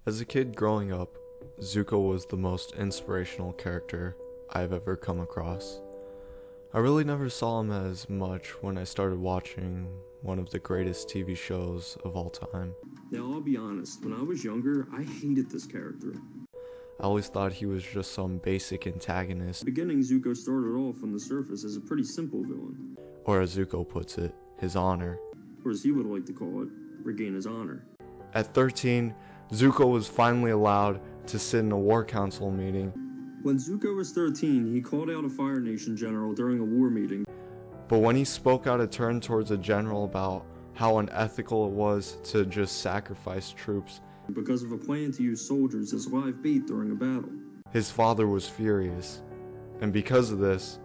As a kid growing up, Zuko was the most inspirational character I've ever come across. I really never saw him as much when I started watching one of the greatest TV shows of all time. Now, I'll be honest, when I was younger, I hated this character. I always thought he was just some basic antagonist, In the beginning, Zuko started off on the surface as a pretty simple villain, or as Zuko puts it, his honor. or as he would like to call it, regain his honor. At 13, Zuko was finally allowed to sit in a war council meeting, When Zuko was 13, he called out a Fire Nation general during a war meeting. but when he spoke out a turn towards a general about how unethical it was to just sacrifice troops, Because of a plan to use soldiers as live bait during a battle. his father was furious. And because of this,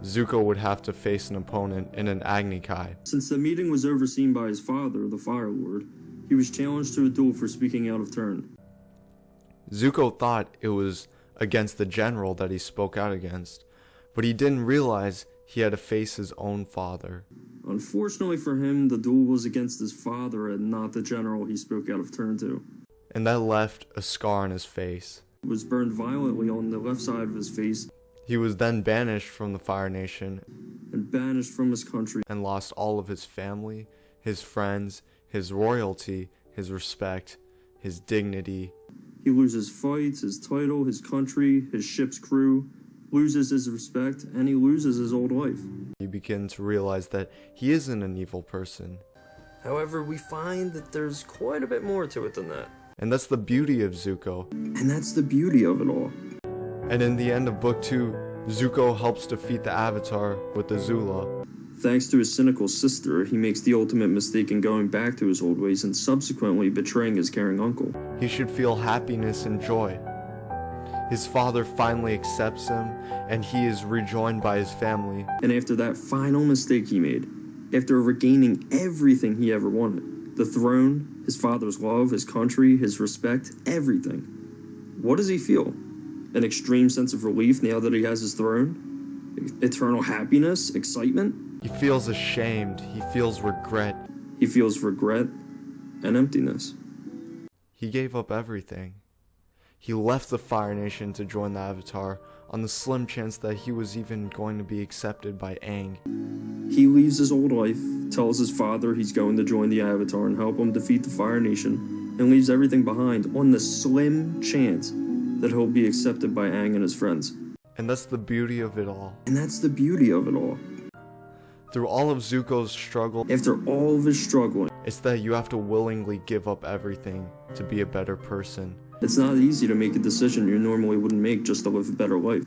Zuko would have to face an opponent in an Agni Kai. Since the meeting was overseen by his father, the Fire Lord, he was challenged to a duel for speaking out of turn. Zuko thought it was against the general that he spoke out against, but he didn't realize he had to face his own father. Unfortunately for him, the duel was against his father and not the general he spoke out of turn to. And that left a scar on his face. He was burned violently on the left side of his face He was then banished from the Fire Nation and banished from his country. and lost all of his family, his friends, his royalty, his respect, his dignity. He loses fights, his title, his country, his ship's crew, loses his respect, and he loses his old life. You begin to realize that he isn't an evil person. However, we find that there's quite a bit more to it than that. And that's the beauty of Zuko. And that's the beauty of it all. And in the end of book 2, Zuko helps defeat the Avatar with the Zula. Thanks to his cynical sister, he makes the ultimate mistake in going back to his old ways and subsequently betraying his caring uncle. He should feel happiness and joy. His father finally accepts him, and he is rejoined by his family. And after that final mistake he made, after regaining everything he ever wanted, the throne, his father's love, his country, his respect, everything, what does he feel? An extreme sense of relief now that he has his throne? Eternal happiness? Excitement? He feels ashamed. He feels regret. He feels regret and emptiness. He gave up everything. He left the Fire Nation to join the Avatar on the slim chance that he was even going to be accepted by Aang. He leaves his old life, tells his father he's going to join the Avatar and help him defeat the Fire Nation, and leaves everything behind on the slim chance that he'll be accepted by Aang and his friends. And that's the beauty of it all. And that's the beauty of it all. Through all of Zuko's struggle, After all of his struggling, it's that you have to willingly give up everything to be a better person. it's not easy to make a decision you normally wouldn't make just to live a better life.